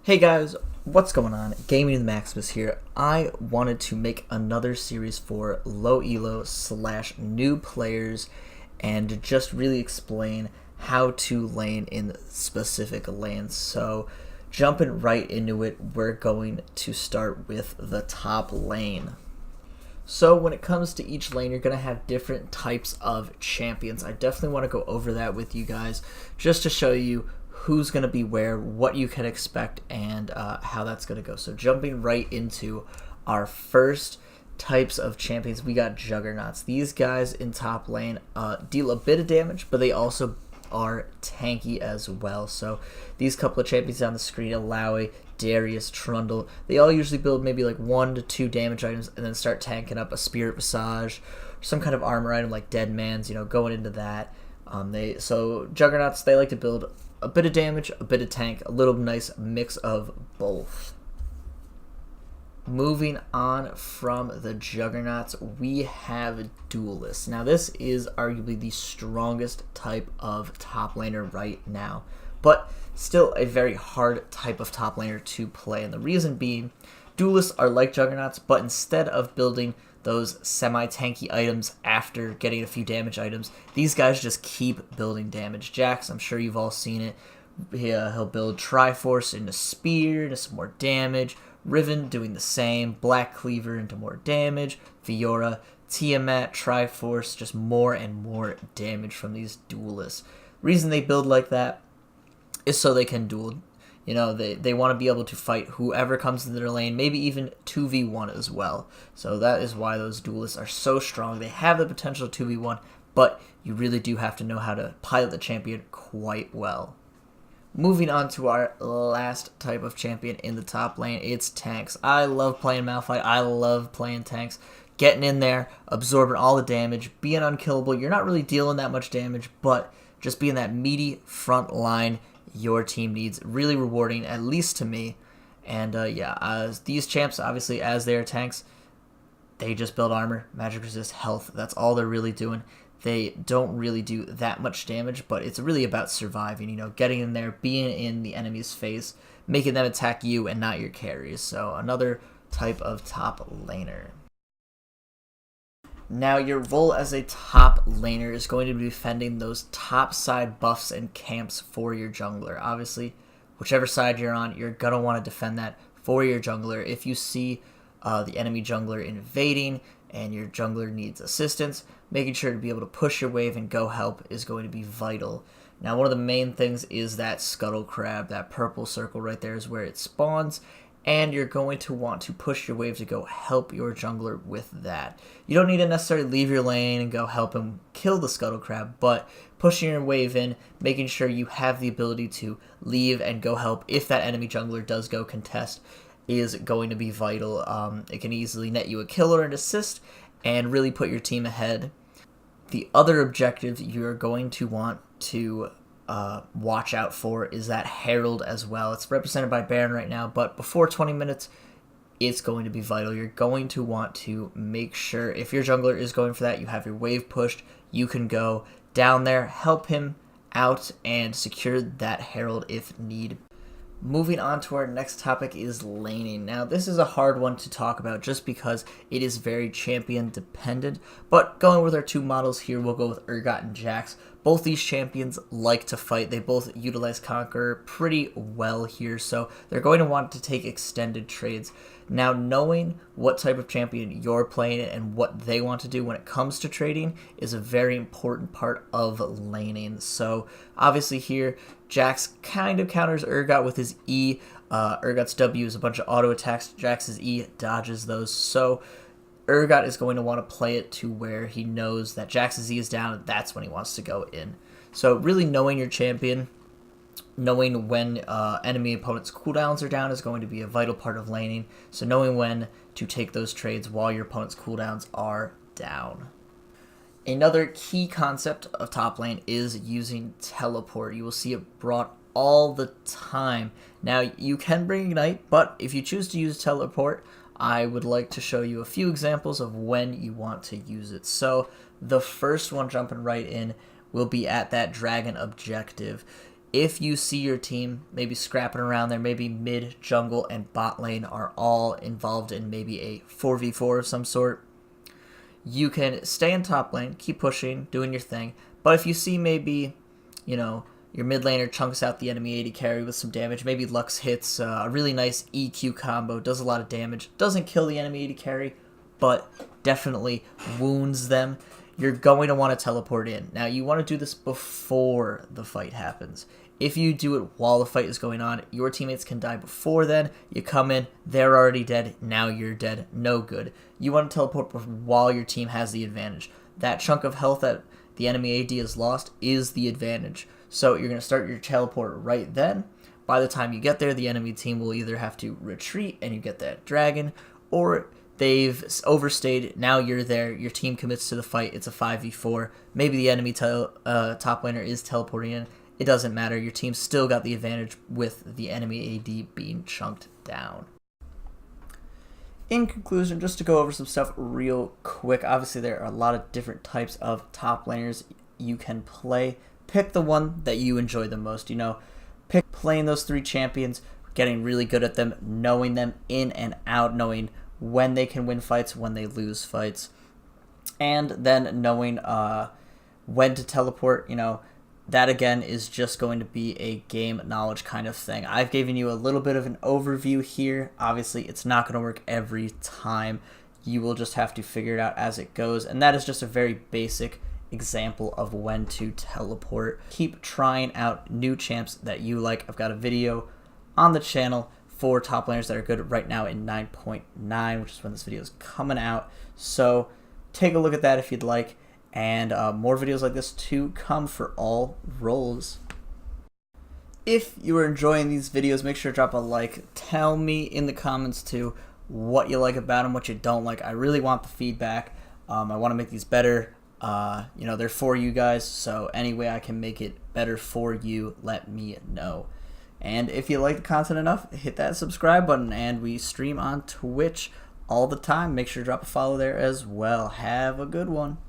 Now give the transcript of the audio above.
Hey guys, what's going on? Gaming the Maximus here. I wanted to make another series for low elo / new players and to just really explain how to lane in specific lanes. So jumping right into it, we're going to start with the top lane. So when it comes to each lane, you're going to have different types of champions. I definitely want to go over that with you guys just to show you who's going to be where, what you can expect, and how that's going to go. So jumping right into our first types of champions, we got Juggernauts. These guys in top lane deal a bit of damage, but they also are tanky as well. So these couple of champions on the screen, Alawi, Darius, Trundle, they all usually build maybe like 1 to 2 damage items and then start tanking up a Spirit Visage, some kind of armor item like Dead Man's, going into that. So Juggernauts, they like to build a bit of damage, a bit of tank, a little nice mix of both. Moving on from the Juggernauts, we have Duelists. Now this is arguably the strongest type of top laner right now, but still a very hard type of top laner to play. And the reason being, Duelists are like Juggernauts, but instead of building those semi-tanky items after getting a few damage items, these guys just keep building damage. Jax, I'm sure you've all seen it. He'll build Triforce into Spear into some more damage. Riven doing the same. Black Cleaver into more damage. Fiora, Tiamat, Triforce, just more and more damage from these Duelists. The reason they build like that is so they can duel. They want to be able to fight whoever comes into their lane, maybe even 2v1 as well. So that is why those Duelists are so strong. They have the potential 2v1, but you really do have to know how to pilot the champion quite well. Moving on to our last type of champion in the top lane, it's tanks. I love playing Malphite. I love playing tanks. Getting in there, absorbing all the damage, being unkillable. You're not really dealing that much damage, but just being that meaty front line your team needs. Really rewarding, at least to me. And these champs, obviously, as they are tanks, they just build armor, magic resist, health. That's all they're really doing. They don't really do that much damage, but it's really about surviving, getting in there, being in the enemy's face, making them attack you and not your carries. So another type of top laner. Now, your role as a top laner is going to be defending those top side buffs and camps for your jungler. Obviously, whichever side you're on, you're going to want to defend that for your jungler. If you see the enemy jungler invading and your jungler needs assistance, making sure to be able to push your wave and go help is going to be vital. Now, one of the main things is that Scuttle Crab. That purple circle right there is where it spawns, and you're going to want to push your wave to go help your jungler with that. You don't need to necessarily leave your lane and go help him kill the Scuttle Crab, but pushing your wave in, making sure you have the ability to leave and go help if that enemy jungler does go contest is going to be vital. It can easily net you a kill or an assist and really put your team ahead. The other objective you're going to want to watch out for is that Herald as well. It's represented by Baron right now, but before 20 minutes, it's going to be vital. You're going to want to make sure if your jungler is going for that, you have your wave pushed, you can go down there, help him out, and secure that Herald if need. Moving on to our next topic is laning. Now, this is a hard one to talk about just because it is very champion dependent, but going with our two models here, we'll go with Urgot and Jax. Both these champions like to fight. They both utilize Conqueror pretty well here, so they're going to want to take extended trades. Now, knowing what type of champion you're playing and what they want to do when it comes to trading is a very important part of laning. So, obviously here, Jax kind of counters Urgot with his E. Urgot's W is a bunch of auto attacks. Jax's E dodges those. So, Urgot is going to want to play it to where he knows that Jax's E is down, and that's when he wants to go in. So, really knowing your champion, knowing when enemy opponents' cooldowns are down is going to be a vital part of laning. So knowing when to take those trades while your opponent's cooldowns are down. Another key concept of top lane is using teleport. You will see it brought all the time. Now, you can bring Ignite, but if you choose to use teleport, I would like to show you a few examples of when you want to use it. So the first one, jumping right in, will be at that dragon objective. If you see your team maybe scrapping around there, maybe mid, jungle, and bot lane are all involved in maybe a 4v4 of some sort, you can stay in top lane, keep pushing, doing your thing. But if you see maybe, your mid laner chunks out the enemy AD carry with some damage, maybe Lux hits a really nice EQ combo, does a lot of damage, doesn't kill the enemy AD carry, but definitely wounds them, you're going to want to teleport in. Now, you want to do this before the fight happens. If you do it while the fight is going on, your teammates can die before then. You come in, they're already dead, now you're dead, no good. You want to teleport while your team has the advantage. That chunk of health that the enemy AD has lost is the advantage. So you're going to start your teleport right then. By the time you get there, the enemy team will either have to retreat and you get that dragon, or they've overstayed, now you're there, your team commits to the fight, it's a 5v4. Maybe the enemy top laner is teleporting in. It doesn't matter. Your team still got the advantage with the enemy AD being chunked down. In conclusion, just to go over some stuff real quick, obviously there are a lot of different types of top laners you can play. Pick the one that you enjoy the most. Pick playing those 3 champions, getting really good at them, knowing them in and out, knowing when they can win fights, when they lose fights, and then knowing when to teleport. That again is just going to be a game knowledge kind of thing. I've given you a little bit of an overview here. Obviously, it's not going to work every time. You will just have to figure it out as it goes, and that is just a very basic example of when to teleport. Keep trying out new champs that you like. I've got a video on the channel for top laners that are good right now in 9.9, which is when this video is coming out. So take a look at that if you'd like. And more videos like this to come for all roles. If you are enjoying these videos, make sure to drop a like. Tell me in the comments too what you like about them, what you don't like. I really want the feedback. I want to make these better. They're for you guys, so any way I can make it better for you, let me know. And if you like the content enough, hit that subscribe button, and we stream on Twitch all the time. Make sure to drop a follow there as well. Have a good one.